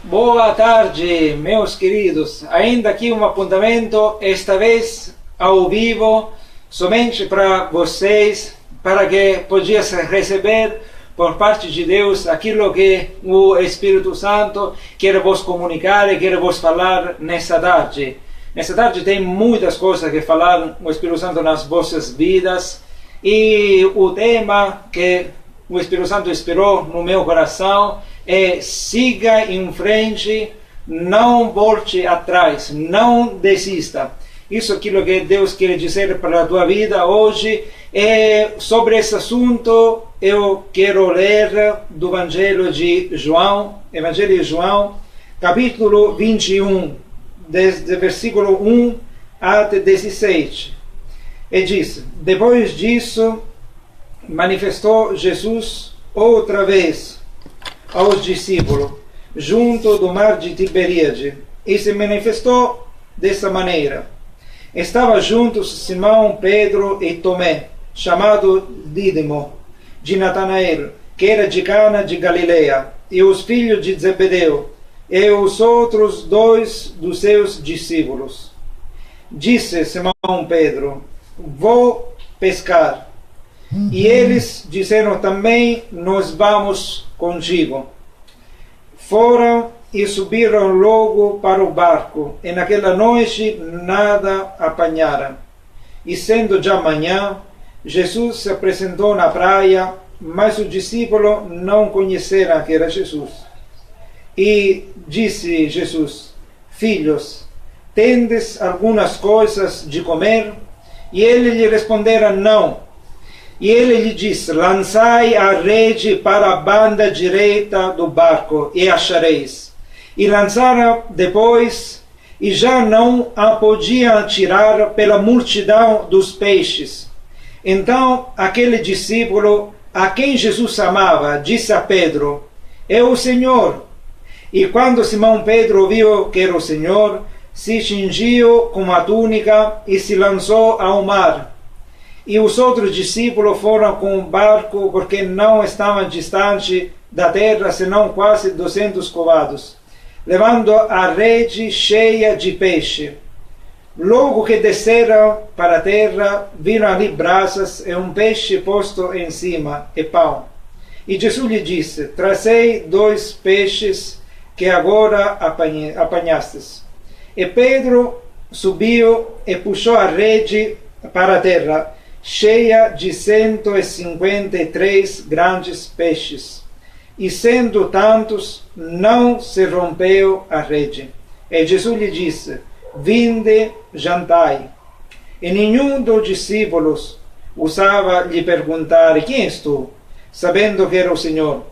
Boa tarde, meus queridos. Ainda aqui um apontamento, esta vez ao vivo, somente para vocês, para que possam receber por parte de Deus aquilo que o Espírito Santo quer vos comunicar e quer vos falar nessa tarde. Nessa tarde tem muitas coisas que falar o Espírito Santo nas vossas vidas, e o tema que o Espírito Santo inspirou no meu coração é: siga em frente, não volte atrás, não desista. Isso é aquilo que Deus quer dizer para a tua vida hoje. Sobre esse assunto eu quero ler do Evangelho de João, capítulo 21, desde versículo 1 até 17. E diz: depois disso, manifestou Jesus outra vez aos discípulos, junto do mar de Tiberíade, e se manifestou dessa maneira. Estava juntos Simão, Pedro e Tomé, chamado Dídimo, de Natanael, que era de Cana de Galileia, e os filhos de Zebedeu, e os outros dois dos seus discípulos. Disse Simão Pedro: vou pescar. E eles disseram também: nós vamos contigo. Foram e subiram logo para o barco, e naquela noite nada apanharam. E sendo já manhã, Jesus se apresentou na praia, mas os discípulos não conheceram que era Jesus. E disse Jesus: filhos, tendes algumas coisas de comer? E eles lhe responderam: não. E ele lhe disse: lançai a rede para a banda direita do barco, e achareis. E lançaram depois, e já não a podiam tirar pela multidão dos peixes. Então aquele discípulo, a quem Jesus amava, disse a Pedro: é o Senhor. E quando Simão Pedro viu que era o Senhor, se cingiu com a túnica e se lançou ao mar. E os outros discípulos foram com o barco, porque não estavam distante da terra, senão quase 200 covados, levando a rede cheia de peixe. Logo que desceram para a terra, viram ali brasas e um peixe posto em cima, e pão. E Jesus lhe disse: trazei 2 peixes que agora apanhastes. E Pedro subiu e puxou a rede para a terra, cheia de 153 grandes peixes. E sendo tantos, não se rompeu a rede. E Jesus lhe disse: vinde, jantai. E nenhum dos discípulos ousava lhe perguntar: quem és tu? Sabendo que era o Senhor.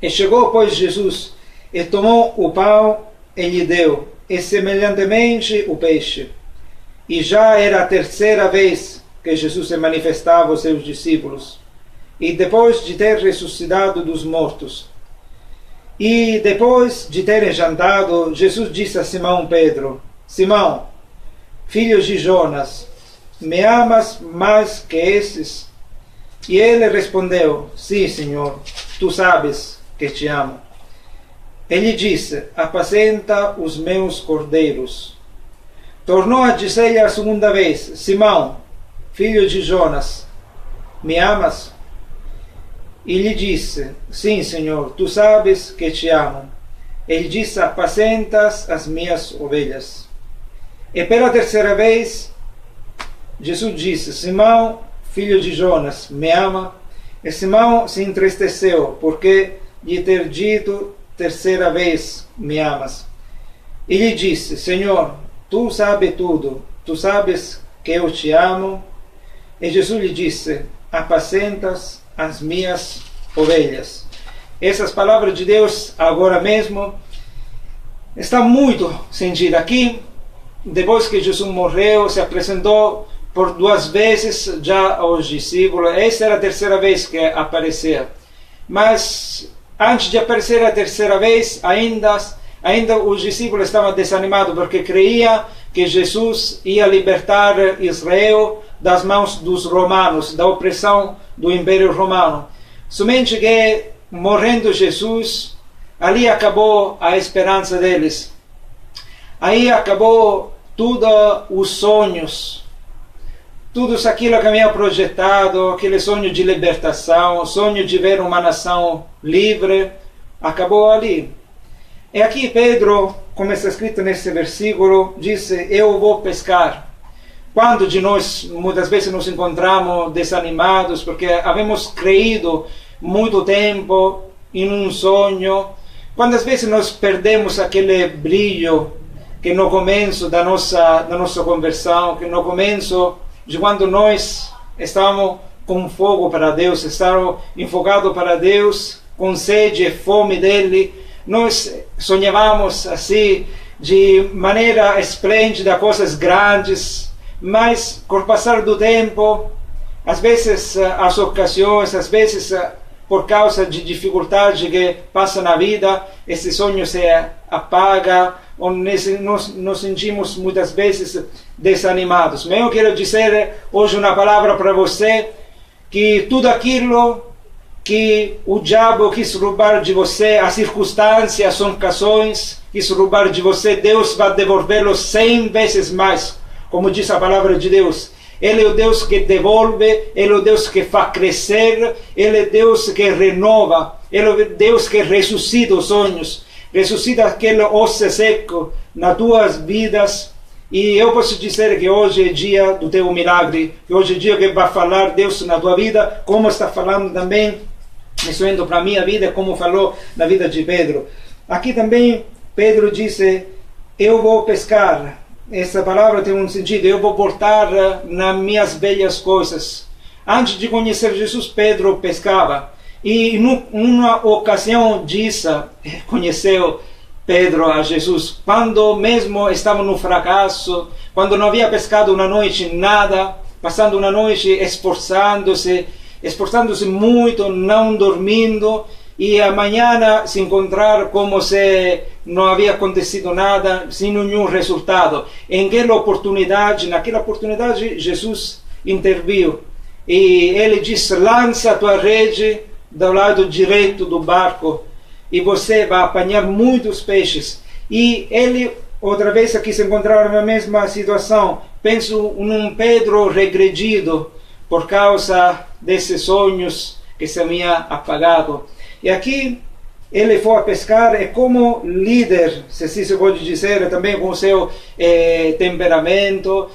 E chegou, pois, Jesus, e tomou o pão e lhe deu, e semelhantemente o peixe. E já era a terceira vez que Jesus se manifestava aos seus discípulos, e depois de ter ressuscitado dos mortos. E depois de terem jantado, Jesus disse a Simão Pedro: Simão, filho de Jonas, me amas mais que esses? E ele respondeu: sim, Senhor, tu sabes que te amo. Ele disse: apacenta os meus cordeiros. Tornou a dizer-lhe a segunda vez: Simão, filho de Jonas, me amas? E lhe disse: sim, Senhor, tu sabes que te amo. Ele disse: apacentas as minhas ovelhas. E pela terceira vez, Jesus disse: Simão, filho de Jonas, me ama? E Simão se entristeceu, porque lhe ter dito terceira vez: me amas? E lhe disse: Senhor, tu sabes tudo, tu sabes que eu te amo. E Jesus lhe disse: apacentas as minhas ovelhas. Essas palavras de Deus agora mesmo estão muito sentidas aqui. Depois que Jesus morreu, se apresentou por 2 vezes já aos discípulos. Essa era a terceira vez que apareceu. Mas antes de aparecer a terceira vez, ainda os discípulos estavam desanimados, porque creiam que Jesus ia libertar Israel das mãos dos romanos, da opressão do Império Romano. Somente que, morrendo Jesus, ali acabou a esperança deles. Aí acabou todos os sonhos, tudo aquilo que havia projetado, aquele sonho de libertação, o sonho de ver uma nação livre, acabou ali. E aqui Pedro, como está escrito nesse versículo, disse: eu vou pescar. Quando de nós muitas vezes nos encontramos desanimados porque havemos creído muito tempo em um sonho, quantas vezes nós perdemos aquele brilho que no começo da nossa conversão, que no começo de quando nós estávamos com fogo para Deus, estávamos enfocados para Deus, com sede e fome dele, nós sonhávamos assim, de maneira esplêndida, coisas grandes, mas com o passar do tempo, às vezes as ocasiões, às vezes por causa de dificuldade que passa na vida, esse sonho se apaga, ou nos sentimos muitas vezes desanimados. Mas eu quero dizer hoje uma palavra para você, que tudo aquilo que o diabo quis roubar de você, as circunstâncias, as ocasiões, quis roubar de você, Deus vai devolvê-lo 100 vezes mais, como diz a palavra de Deus. Ele é o Deus que devolve, Ele é o Deus que faz crescer, Ele é Deus que renova, Ele é o Deus que ressuscita os sonhos, ressuscita aquele osso seco nas tuas vidas. E eu posso dizer que hoje é dia do teu milagre, que hoje é dia que vai falar Deus na tua vida, como está falando também, isso indo para a minha vida, como falou na vida de Pedro. Aqui também Pedro disse: eu vou pescar. Essa palavra tem um sentido, eu vou voltar nas minhas velhas coisas. Antes de conhecer Jesus, Pedro pescava. E numa ocasião conheceu Pedro a Jesus, quando mesmo estava no fracasso, quando não havia pescado uma noite nada, passando uma noite esforçando-se muito, não dormindo, e amanhã se encontrar como se não havia acontecido nada, sem nenhum resultado. Naquela oportunidade, Jesus interviu. E ele disse: lança a tua rede do lado direito do barco, e você vai apanhar muitos peixes. E ele, outra vez, aqui se encontrava na mesma situação. Penso num Pedro regredido, por causa desses sonhos que se havia apagado. E aqui ele foi a pescar, e como líder, se assim se pode dizer, também com o seu temperamento,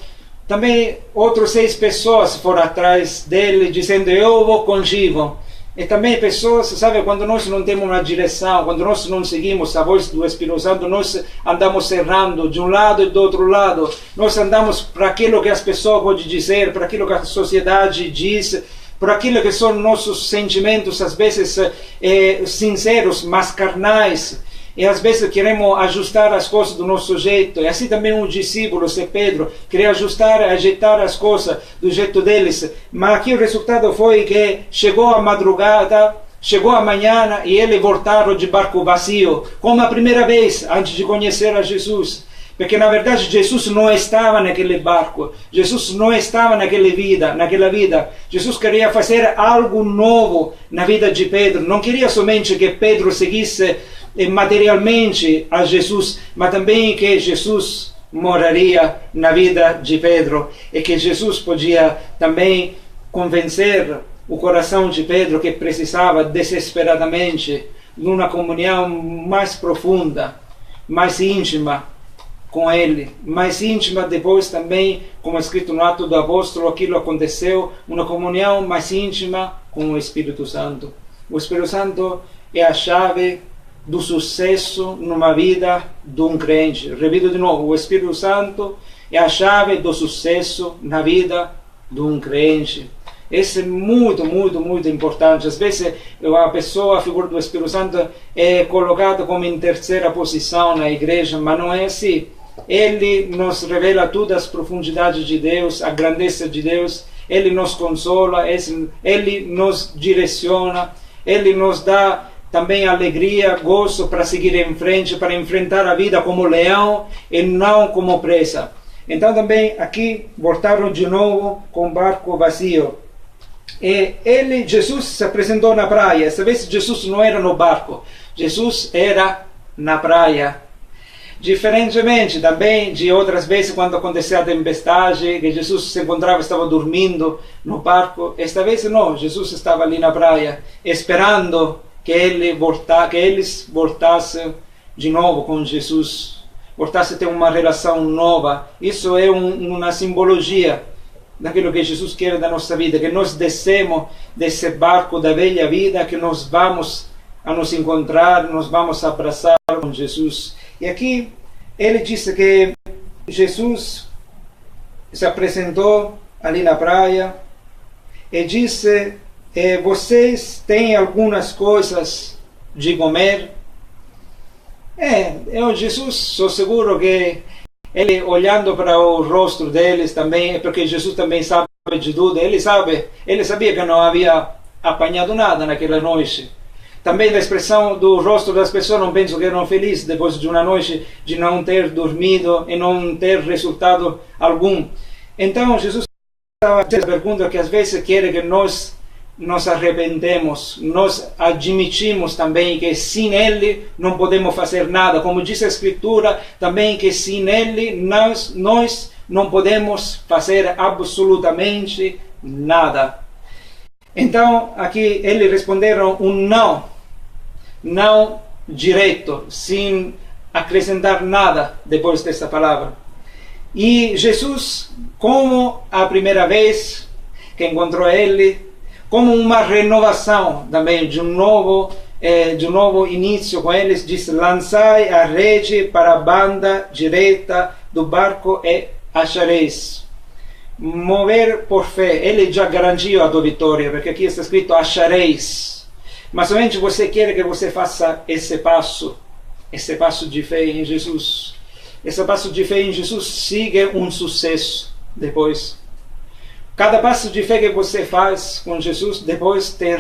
também outras 6 pessoas foram atrás dele, dizendo: eu vou contigo. E também pessoas, sabe, quando nós não temos uma direção, quando nós não seguimos a voz do Espírito Santo, nós andamos errando de um lado e do outro lado. Nós andamos para aquilo que as pessoas podem dizer, para aquilo que a sociedade diz, por aquilo que são nossos sentimentos, às vezes sinceros, mas carnais. E às vezes queremos ajustar as coisas do nosso jeito. E assim também um discípulo, se Pedro, queria ajeitar as coisas do jeito deles. Mas aqui o resultado foi que chegou a madrugada, chegou a manhã, e eles voltaram de barco vazio, como a primeira vez, antes de conhecer a Jesus. Porque na verdade Jesus não estava naquele barco, Jesus não estava naquela vida. Jesus queria fazer algo novo na vida de Pedro. Não queria somente que Pedro seguisse materialmente a Jesus, mas também que Jesus moraria na vida de Pedro, e que Jesus podia também convencer o coração de Pedro, que precisava desesperadamente de uma comunhão mais profunda, mais íntima com ele, mais íntima. Depois também, como escrito no Ato do Apóstolo, aquilo aconteceu, uma comunhão mais íntima com o Espírito Santo. O Espírito Santo é a chave do sucesso numa vida de um crente. Repito de novo: o Espírito Santo é a chave do sucesso na vida de um crente. Isso é muito, muito, muito importante. Às vezes a figura do Espírito Santo é colocada como em terceira posição na igreja, mas não é assim. Ele nos revela todas as profundidades de Deus, a grandeza de Deus. Ele nos consola, ele nos direciona, ele nos dá também alegria, gozo para seguir em frente, para enfrentar a vida como leão e não como presa. Então também aqui voltaram de novo com o barco vazio. E Jesus se apresentou na praia. Essa vez Jesus não era no barco. Jesus era na praia. Diferentemente também de outras vezes quando acontecia a tempestade, que Jesus se encontrava, estava dormindo no barco, esta vez não, Jesus estava ali na praia, esperando que eles voltassem de novo com Jesus, voltassem a ter uma relação nova. Isso é uma simbologia daquilo que Jesus quer da nossa vida, que nós descemos desse barco da velha vida, que nós vamos a nos encontrar, nós vamos abraçar com Jesus. E aqui ele disse que Jesus se apresentou ali na praia e disse: vocês têm algumas coisas de comer? Jesus, sou seguro que ele, olhando para o rosto deles também, porque Jesus também sabe de tudo, ele sabia que não havia apanhado nada naquela noite. Também da expressão do rosto das pessoas, não penso que eram felizes depois de uma noite de não ter dormido e não ter resultado algum. Então Jesus estava fazendo a pergunta que às vezes quer que nós nos arrependemos, nós admitimos também que sem Ele não podemos fazer nada, como diz a Escritura também que sem Ele nós não podemos fazer absolutamente nada. Então aqui eles responderam um não direto, sem acrescentar nada depois dessa palavra. E Jesus, como a primeira vez que encontrou ele, como uma renovação também de um novo início com eles, diz: lançai a rede para a banda direita do barco e achareis. Mover por fé, ele já garantiu a tua vitória, porque aqui está escrito achareis. Mas somente você quer que você faça esse passo de fé em Jesus. Esse passo de fé em Jesus siga um sucesso depois. Cada passo de fé que você faz com Jesus, depois tem um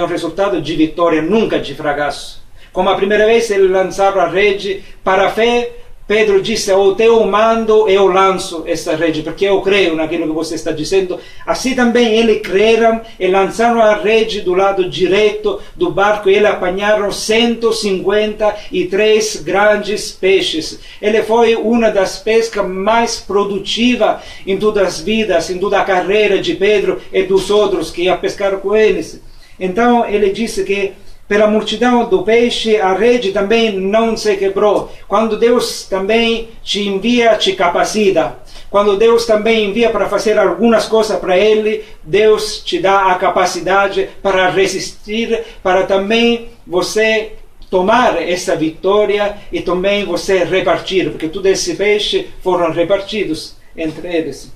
resultado de vitória, nunca de fracasso. Como a primeira vez ele lançava a rede para a fé, Pedro disse: ao teu mando eu lanço essa rede, porque eu creio naquilo que você está dizendo. Assim também eles creram e lançaram a rede do lado direito do barco e eles apanharam 153 grandes peixes. Ele foi uma das pescas mais produtivas em todas as vidas, em toda a carreira de Pedro e dos outros que iam pescar com eles. Então ele disse que pela multidão do peixe, a rede também não se quebrou. Quando Deus também te envia, te capacita. Quando Deus também envia para fazer algumas coisas para Ele, Deus te dá a capacidade para resistir, para também você tomar essa vitória e também você repartir, porque todo esse peixe foram repartidos entre eles.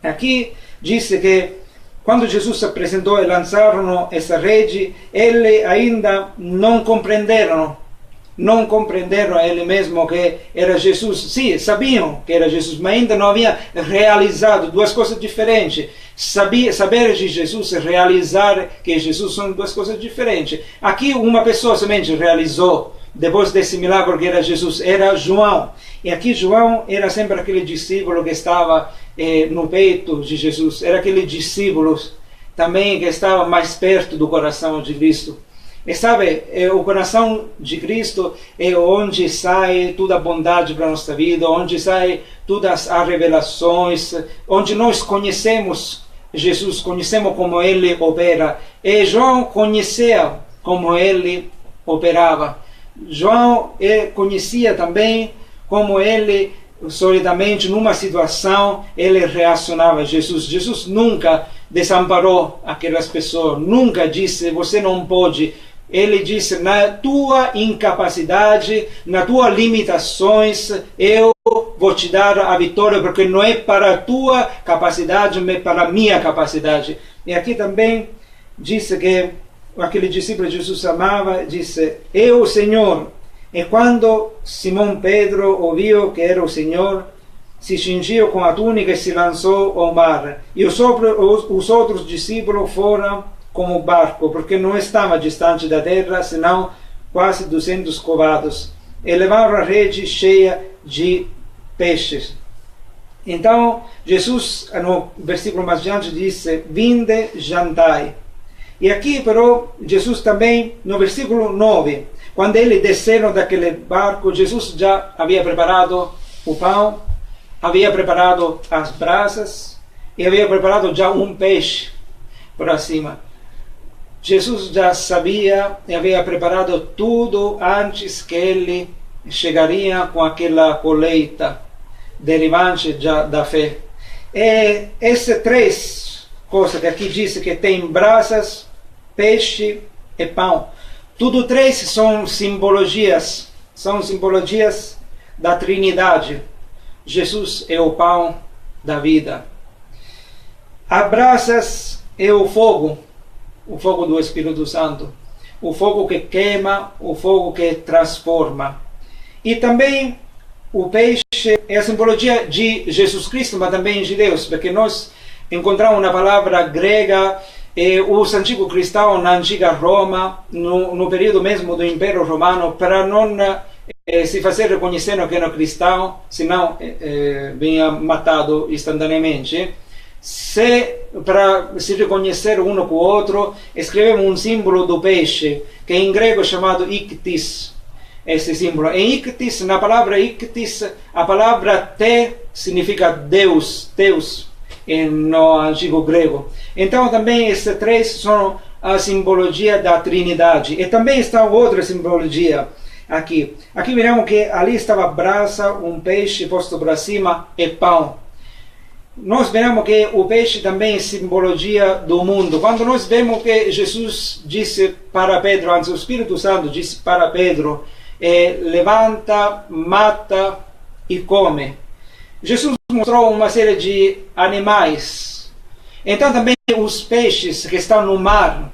Aqui disse que quando Jesus se apresentou e lançaram essa rede, eles ainda não compreenderam ele mesmo que era Jesus. Sim, sabiam que era Jesus, mas ainda não havia realizado duas coisas diferentes. Saber de Jesus e realizar que Jesus são duas coisas diferentes. Aqui uma pessoa somente realizou, depois desse milagre que era Jesus, era João. E aqui João era sempre aquele discípulo que estava no peito de Jesus. Era aquele discípulo também que estava mais perto do coração de Cristo. E sabe, o coração de Cristo é onde sai toda a bondade para a nossa vida, onde sai todas as revelações, onde nós conhecemos Jesus, conhecemos como Ele opera. E João conhecia como Ele operava. João conhecia também como ele, solidamente, numa situação, ele reacionava a Jesus. Jesus nunca desamparou aquelas pessoas, nunca disse: você não pode. Ele disse: na tua incapacidade, nas tuas limitações, eu vou te dar a vitória, porque não é para a tua capacidade, mas para a minha capacidade. E aqui também disse que aquele discípulo que Jesus amava, disse: eu, Senhor. E quando Simão Pedro ouviu que era o Senhor, se cingiu com a túnica e se lançou ao mar. E os outros discípulos foram com o barco, porque não estava distante da terra, senão quase 200 covados. E levaram a rede cheia de peixes. Então, Jesus, no versículo mais adiante, disse: vinde, jantai. E aqui, però, Jesus também, no versículo 9, quando eles desceram daquele barco, Jesus já havia preparado o pão, havia preparado as brasas e havia preparado já um peixe para cima. Jesus já sabia e havia preparado tudo antes que ele chegaria com aquela colheita derivante já da fé. E essas três coisas que aqui diz que tem brasas, peixe e pão, tudo três são simbologias da Trindade. Jesus é o pão da vida. As brasas é o fogo do Espírito Santo, o fogo que queima, o fogo que transforma. E também o peixe é a simbologia de Jesus Cristo, mas também de Deus, porque nós encontramos uma palavra grega, os antigos cristãos na antiga Roma, no período mesmo do Império Romano, para não se fazer reconhecendo que era cristão, senão vinha matado instantaneamente. Para se reconhecer um com o outro, escrevemos um símbolo do peixe, que em grego é chamado ictis. Esse símbolo. Em ictis, na palavra ictis, a palavra te significa Deus, no antigo grego. Então também esses três são a simbologia da Trindade. E também está outra simbologia aqui. Aqui veremos que ali estava brasa, um peixe posto para cima e pão. Nós veremos que o peixe também é simbologia do mundo. Quando nós vemos que Jesus disse para Pedro, antes o Espírito Santo disse para Pedro, levanta, mata e come. Jesus mostrou uma série de animais. Então também os peixes que estão no mar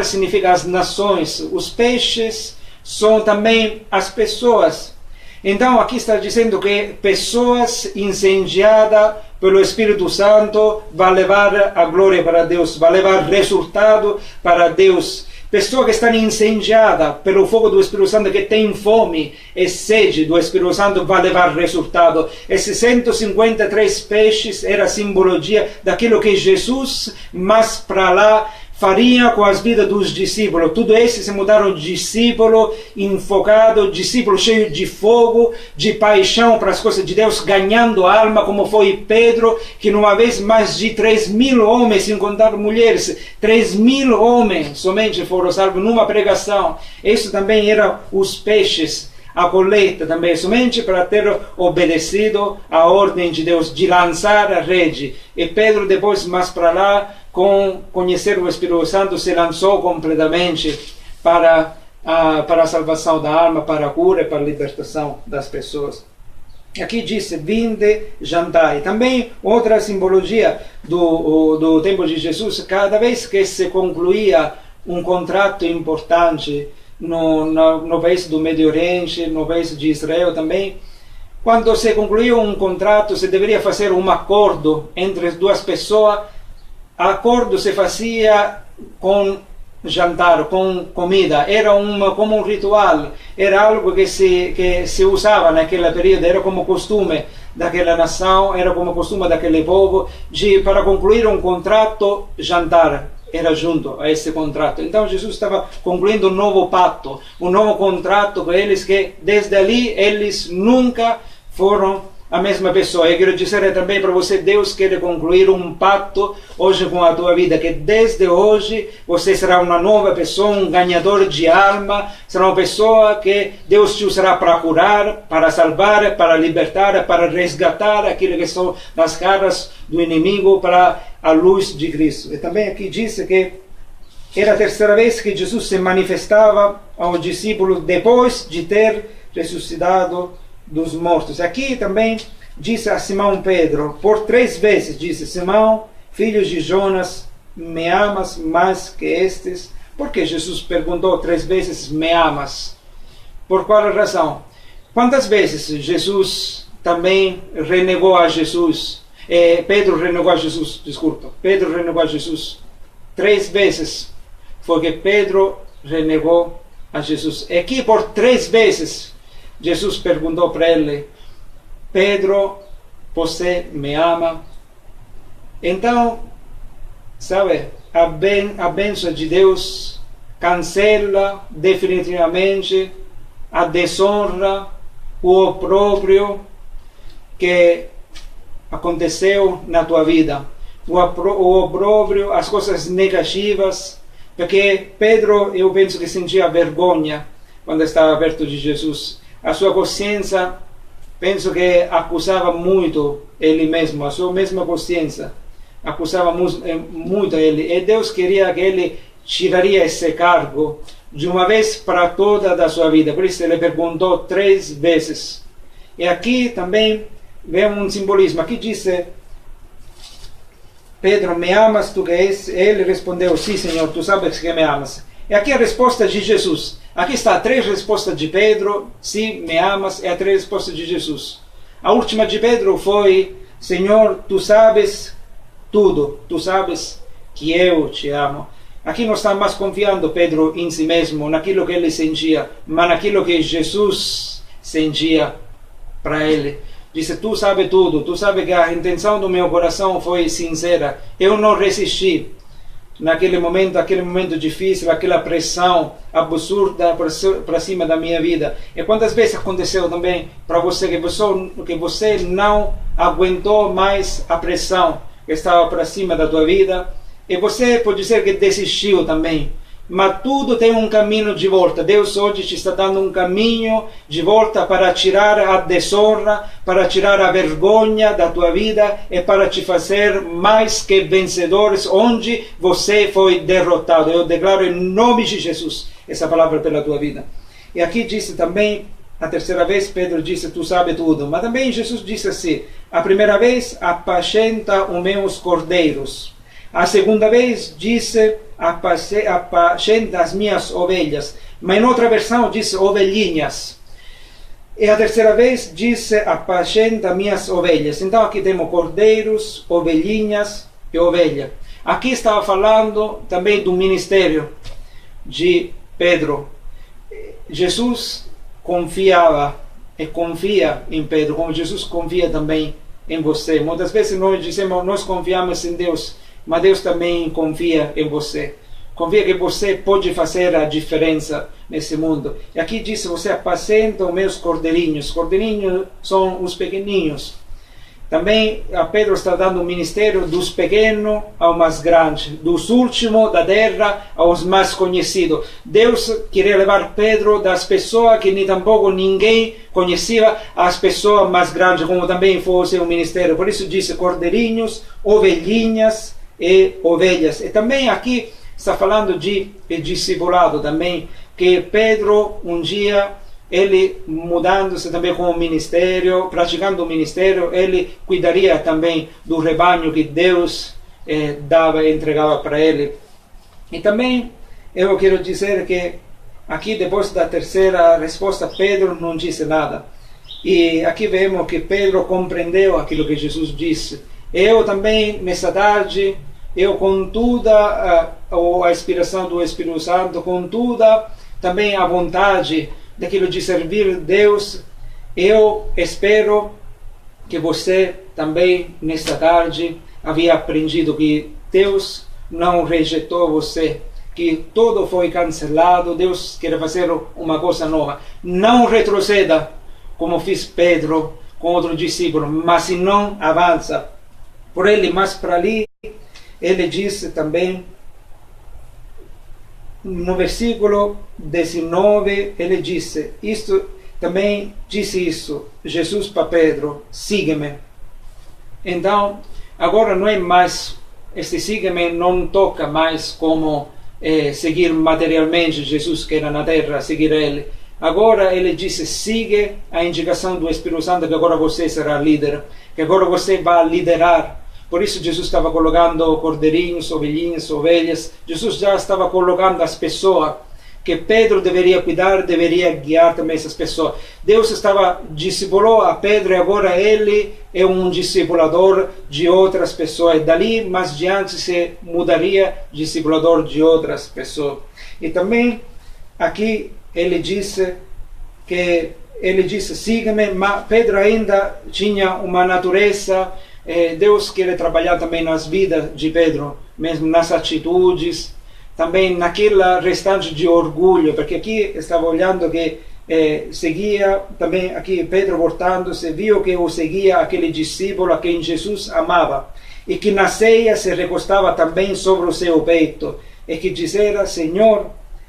significa as nações. Os peixes são também as pessoas. Então aqui está dizendo que pessoas incendiadas pelo Espírito Santo vão levar a glória para Deus, vão levar resultado para Deus. Pessoas que estão incendiadas pelo fogo do Espírito Santo, que têm fome e sede do Espírito Santo, vão levar resultado. Esses 153 peixes era simbologia daquilo que Jesus, mais para lá, faria com as vidas dos discípulos. Tudo isso se mudaram discípulo enfocado, discípulo cheio de fogo, de paixão para as coisas de Deus, ganhando alma, como foi Pedro, que numa vez mais de 3.000 homens, sem contar mulheres, 3.000 homens somente foram salvos numa pregação. Isso também era os peixes. A colheita também, somente para ter obedecido a ordem de Deus de lançar a rede. E Pedro, depois, mais para lá, com conhecer o Espírito Santo, se lançou completamente para a salvação da alma, para a cura e para a libertação das pessoas. Aqui diz, vinde jantar. E também outra simbologia do tempo de Jesus, cada vez que se concluía um contrato importante no país do Médio Oriente, no país de Israel também, quando se concluía um contrato, se deveria fazer um acordo entre as duas pessoas. Acordo se fazia com jantar, com comida, era como um ritual, era algo que se usava naquele período, era como costume daquela nação, era como costume daquele povo, para concluir um contrato, jantar era junto a esse contrato. Então Jesus estava concluindo um novo pacto, um novo contrato com eles, que desde ali eles nunca foram a mesma pessoa. Eu quero dizer também para você, Deus quer concluir um pacto hoje com a tua vida, que desde hoje você será uma nova pessoa, um ganhador de alma, será uma pessoa que Deus te usará para curar, para salvar, para libertar, para resgatar aquilo que estão nas garras do inimigo para a luz de Cristo. E também aqui diz que era a terceira vez que Jesus se manifestava aos discípulos depois de ter ressuscitado dos mortos. Aqui também diz a Simão Pedro, por 3 vezes disse, Simão, filho de Jonas, me amas mais que estes? Porque Jesus perguntou 3 vezes, me amas? Por qual razão? Quantas vezes Jesus também renegou a Jesus? Pedro renegou a Jesus, desculpa. Pedro renegou a Jesus 3 vezes. Foi que Pedro renegou a Jesus. Aqui por 3 vezes Jesus perguntou para ele, Pedro, você me ama? Então, sabe, a bênção de Deus cancela definitivamente a desonra, o opróbrio que aconteceu na tua vida, o opróbrio, as coisas negativas, porque Pedro, eu penso que sentia vergonha quando estava perto de Jesus. A sua consciência, penso que acusava muito ele mesmo, a sua mesma consciência acusava muito ele, e Deus queria que ele tiraria esse cargo de uma vez para toda da sua vida. Por isso ele perguntou 3 vezes. E aqui também vemos um simbolismo. Aqui diz: Pedro, me amas tu que és? Ele respondeu: sim, Senhor, tu sabes que me amas. E aqui a resposta de Jesus. Aqui está 3 respostas de Pedro: sim, me amas. E a 3 respostas de Jesus. A última de Pedro foi: Senhor, tu sabes tudo, tu sabes que eu te amo. Aqui não está mais confiando Pedro em si mesmo, naquilo que ele sentia, mas naquilo que Jesus sentia para ele. Disse: tu sabes tudo, tu sabes que a intenção do meu coração foi sincera. Eu não resisti naquele momento difícil, aquela pressão absurda para cima da minha vida. E quantas vezes aconteceu também para você que você não aguentou mais a pressão que estava para cima da tua vida, e você pode dizer que desistiu também, mas tudo tem um caminho de volta. Deus hoje te está dando um caminho de volta para tirar a desonra, para tirar a vergonha da tua vida e para te fazer mais que vencedores onde você foi derrotado. Eu declaro em nome de Jesus essa palavra pela tua vida. E aqui disse também, a terceira vez, Pedro disse: tu sabes tudo. Mas também Jesus disse assim: a primeira vez, apacenta os meus cordeiros. A segunda vez disse: apacenta as minhas ovelhas. Mas em outra versão diz ovelhinhas. E a terceira vez disse: apacenta minhas ovelhas. Então aqui temos cordeiros, ovelhinhas e ovelha. Aqui estava falando também do ministério de Pedro. Jesus confiava e confia em Pedro, como Jesus confia também em você. Muitas vezes nós dizemos: nós confiamos em Deus, mas Deus também confia em você. Confia que você pode fazer a diferença nesse mundo. E aqui diz: você apacenta os meus cordeirinhos. Cordeirinhos são os pequeninhos. Também a Pedro está dando o ministério dos pequenos aos mais grandes, dos últimos da terra aos mais conhecidos. Deus queria levar Pedro das pessoas que nem tampouco ninguém conhecia às pessoas mais grandes, como também foi o seu ministério. Por isso disse cordeirinhos, ovelhinhas e ovelhas. E também aqui está falando de discipulado também, que Pedro um dia, ele mudando-se também com o ministério, praticando o ministério, ele cuidaria também do rebanho que Deus dava e entregava para ele. E também eu quero dizer que aqui, depois da terceira resposta, Pedro não disse nada. E aqui vemos que Pedro compreendeu aquilo que Jesus disse. Eu também, nessa tarde, eu com toda a inspiração do Espírito Santo, com toda também a vontade daquilo de servir Deus, eu espero que você também nesta tarde havia aprendido que Deus não rejeitou você, que tudo foi cancelado. Deus quer fazer uma coisa nova. Não retroceda como fez Pedro com outro discípulo, mas se não avança por ele mais para ali. Ele disse também no versículo 19, ele disse isto, também disse isso, Jesus para Pedro: siga-me. Então, agora não é mais, este siga-me não toca mais como seguir materialmente Jesus que era na terra, seguir ele. Agora ele disse: siga a indicação do Espírito Santo, que agora você será líder, que agora você vai liderar. Por isso Jesus estava colocando cordeirinhos, ovelhinhas, ovelhas. Jesus já estava colocando as pessoas que Pedro deveria cuidar, deveria guiar também essas pessoas. Deus discipulou a Pedro e agora ele é um discipulador de outras pessoas. Dali, mais diante, se mudaria discipulador de outras pessoas. E também aqui ele disse siga-me, mas Pedro ainda tinha uma natureza. Deus quer trabalhar também nas vidas de Pedro, mesmo nas atitudes, também naquela restante de orgulho, porque aqui estava olhando que seguia também aqui Pedro voltando-se, viu que o seguia aquele discípulo a quem Jesus amava, e que na ceia se recostava também sobre o seu peito, e que dizera: Senhor,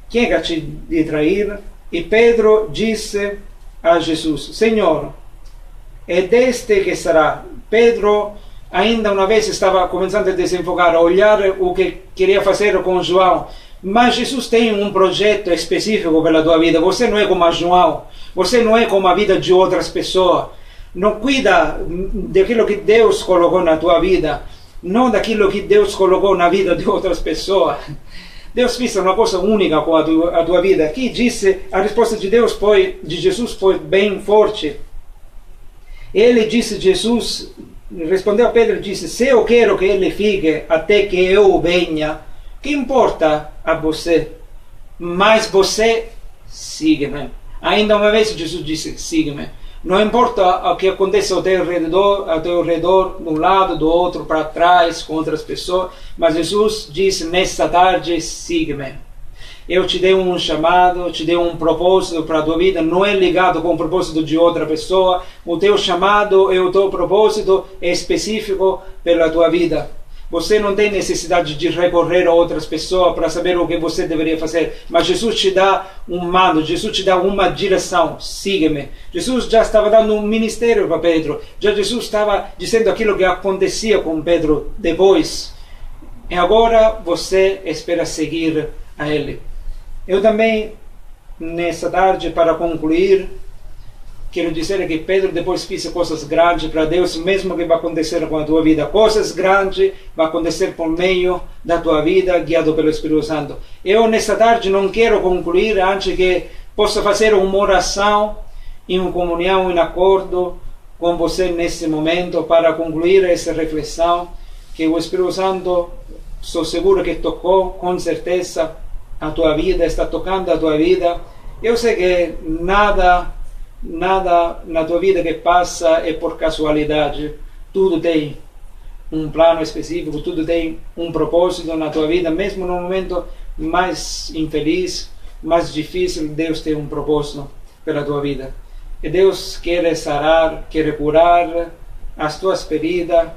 quem é que te trair? E Pedro disse a Jesus: Senhor, é deste que será. Pedro ainda uma vez estava começando a desenfocar, a olhar o que queria fazer com João. Mas Jesus tem um projeto específico pela tua vida. Você não é como João. Você não é como a vida de outras pessoas. Não cuida daquilo que Deus colocou na tua vida, não daquilo que Deus colocou na vida de outras pessoas. Deus fez uma coisa única com a tua vida. Aqui disse, a resposta de Jesus foi bem forte. Ele disse, Jesus respondeu a Pedro e disse: se eu quero que ele fique até que eu venha, que importa a você? Mas você siga-me. Ainda uma vez Jesus disse: siga-me. Não importa o que aconteça ao teu redor, de um lado, do outro, para trás, com outras pessoas, mas Jesus disse nesta tarde: siga-me. Eu te dei um chamado, te dei um propósito para a tua vida, não é ligado com o propósito de outra pessoa. O teu chamado e o teu propósito é específico pela tua vida. Você não tem necessidade de recorrer a outras pessoas para saber o que você deveria fazer. Mas Jesus te dá um mando, Jesus te dá uma direção. Siga-me. Jesus já estava dando um ministério para Pedro. Já Jesus estava dizendo aquilo que acontecia com Pedro depois. E agora você espera seguir a Ele. Eu também, nessa tarde, para concluir, quero dizer que Pedro depois fez coisas grandes para Deus, mesmo que vai acontecer com a tua vida. Coisas grandes vão acontecer por meio da tua vida, guiado pelo Espírito Santo. Eu, nessa tarde, não quero concluir antes que possa fazer uma oração em comunhão, em acordo com você nesse momento, para concluir essa reflexão, que o Espírito Santo, sou seguro que tocou, com certeza, a tua vida, está tocando a tua vida. Eu sei que nada na tua vida que passa é por casualidade. Tudo tem um plano específico, tudo tem um propósito na tua vida. Mesmo no momento mais infeliz, mais difícil, Deus tem um propósito pela tua vida. E Deus quer sarar, quer curar as tuas feridas,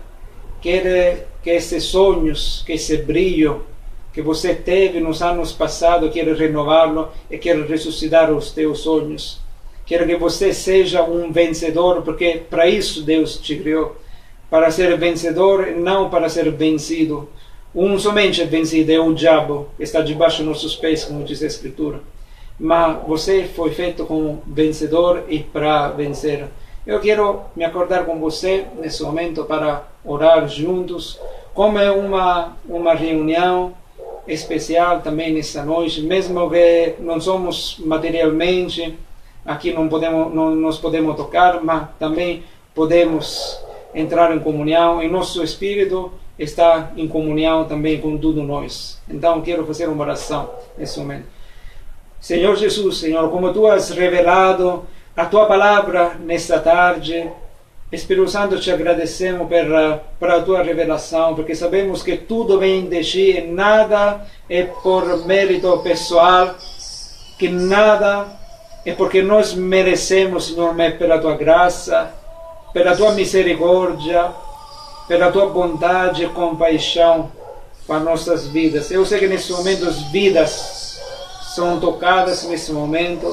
quer que esses sonhos, que esse brilho que você teve nos anos passados, quer renová-lo e quer ressuscitar os teus sonhos. Quero que você seja um vencedor, porque para isso Deus te criou. Para ser vencedor, não para ser vencido. Somente é vencido é o diabo, que está debaixo dos nossos pés, como diz a Escritura. Mas você foi feito como vencedor e para vencer. Eu quero me acordar com você nesse momento para orar juntos, como é uma reunião especial também nessa noite, mesmo que não somos materialmente, aqui não nos podemos tocar, mas também podemos entrar em comunhão, e nosso espírito está em comunhão também com tudo nós. Então quero fazer uma oração nesse momento. Senhor Jesus, Senhor, como Tu has revelado a Tua palavra nesta tarde, Espírito Santo, te agradecemos pela Tua revelação, porque sabemos que tudo vem de Ti, e nada é por mérito pessoal, que nada é porque nós merecemos, Senhor, mas pela Tua graça, pela Tua misericórdia, pela Tua bondade e compaixão para nossas vidas. Eu sei que nesse momento as vidas são tocadas nesse momento.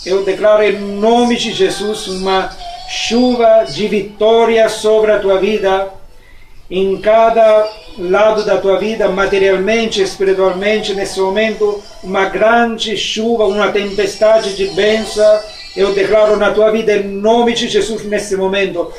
Eu declaro em nome de Jesus uma chuva de vitória sobre a tua vida, em cada lado da tua vida, materialmente, espiritualmente, nesse momento, uma grande chuva, uma tempestade de bênção. Eu declaro na tua vida em nome de Jesus nesse momento.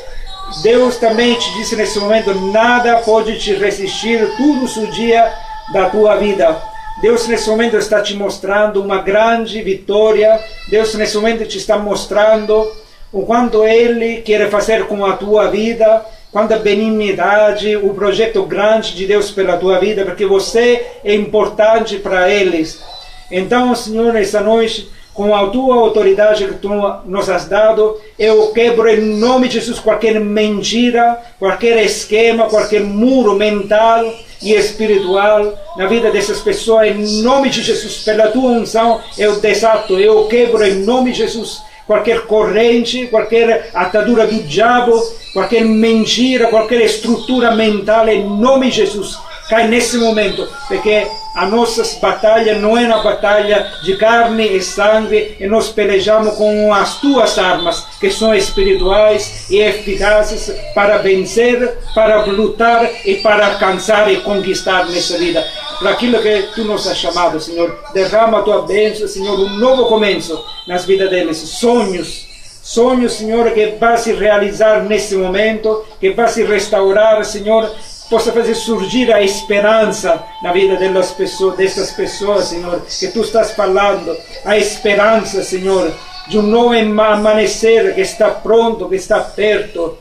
Deus também te disse nesse momento: nada pode te resistir todos os dias da tua vida. Deus nesse momento está te mostrando uma grande vitória. Deus nesse momento te está mostrando o quanto Ele quer fazer com a tua vida, quanta benignidade, o projeto grande de Deus pela tua vida, porque você é importante para eles. Então, Senhor, essa noite, com a tua autoridade que Tu nos has dado, eu quebro em nome de Jesus qualquer mentira, qualquer esquema, qualquer muro mental e espiritual na vida dessas pessoas, em nome de Jesus. Pela tua unção eu desato, eu quebro em nome de Jesus qualquer corrente, qualquer atadura do diabo, qualquer mentira, qualquer estrutura mental, em nome de Jesus. Cai nesse momento, porque a nossa batalha não é uma batalha de carne e sangue, e nós pelejamos com as tuas armas, que são espirituais e eficazes para vencer, para lutar e para alcançar e conquistar nessa vida. Para aquilo que tu nos has chamado, Senhor, derrama a tua bênção, Senhor, um novo começo nas vidas deles, sonhos, Senhor, que vai se realizar nesse momento, que vai se restaurar, Senhor, possa fazer surgir a esperança na vida dessas pessoas, Senhor, que tu estás falando, a esperança, Senhor, de um novo amanhecer que está pronto, que está perto.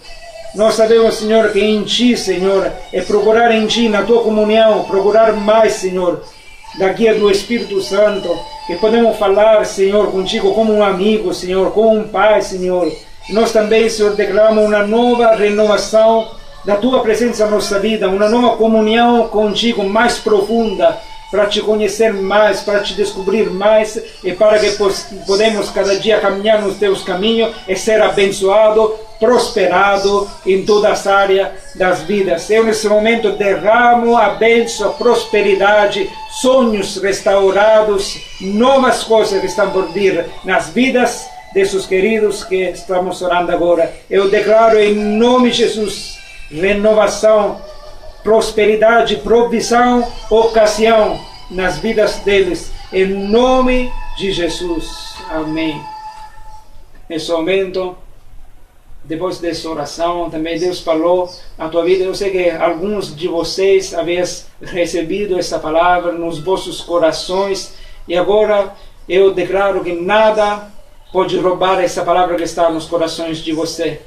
Nós sabemos, Senhor, que em Ti, Senhor, é procurar em Ti, na Tua comunhão, procurar mais, Senhor, da guia do Espírito Santo, que podemos falar, Senhor, contigo como um amigo, Senhor, como um pai, Senhor. Nós também, Senhor, declaramos uma nova renovação da Tua presença na nossa vida, uma nova comunhão contigo mais profunda, para Te conhecer mais, para Te descobrir mais, e para que podemos cada dia caminhar nos Teus caminhos e ser abençoado, prosperado em todas as áreas das vidas. Eu nesse momento derramo a bênção, a prosperidade, sonhos restaurados, novas coisas que estão por vir nas vidas desses queridos que estamos orando agora. Eu declaro em nome de Jesus renovação, prosperidade, provisão, ocasião nas vidas deles, em nome de Jesus. Amém. Nesse momento, depois dessa oração, também Deus falou a tua vida. Eu sei que alguns de vocês haviam recebido essa palavra nos vossos corações, e agora eu declaro que nada pode roubar essa palavra que está nos corações de você.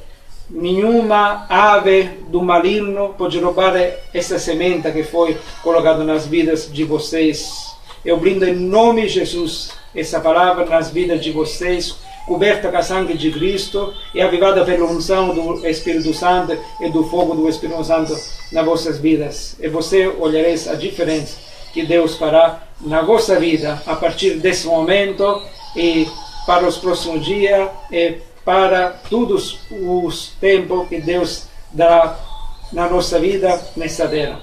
Nenhuma ave do maligno pode roubar essa semente que foi colocada nas vidas de vocês. Eu brindo em nome de Jesus essa palavra nas vidas de vocês, coberta com a sangue de Cristo e avivada pela unção do Espírito Santo e do fogo do Espírito Santo nas vossas vidas. E você olhareis a diferença que Deus fará na vossa vida a partir desse momento e para os próximos dias e para todos os tempos que Deus dará na nossa vida nessa terra.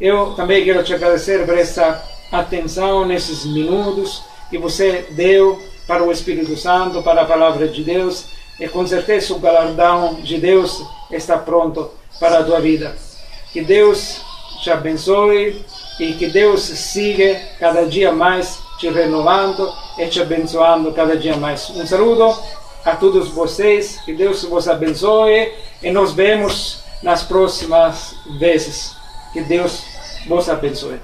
Eu também quero te agradecer por essa atenção nesses minutos que você deu para o Espírito Santo, para a Palavra de Deus, e com certeza o galardão de Deus está pronto para a tua vida. Que Deus te abençoe e que Deus siga cada dia mais te renovando e te abençoando cada dia mais. Um saludo a todos vocês, que Deus vos abençoe e nos vemos nas próximas vezes. Que Deus vos abençoe.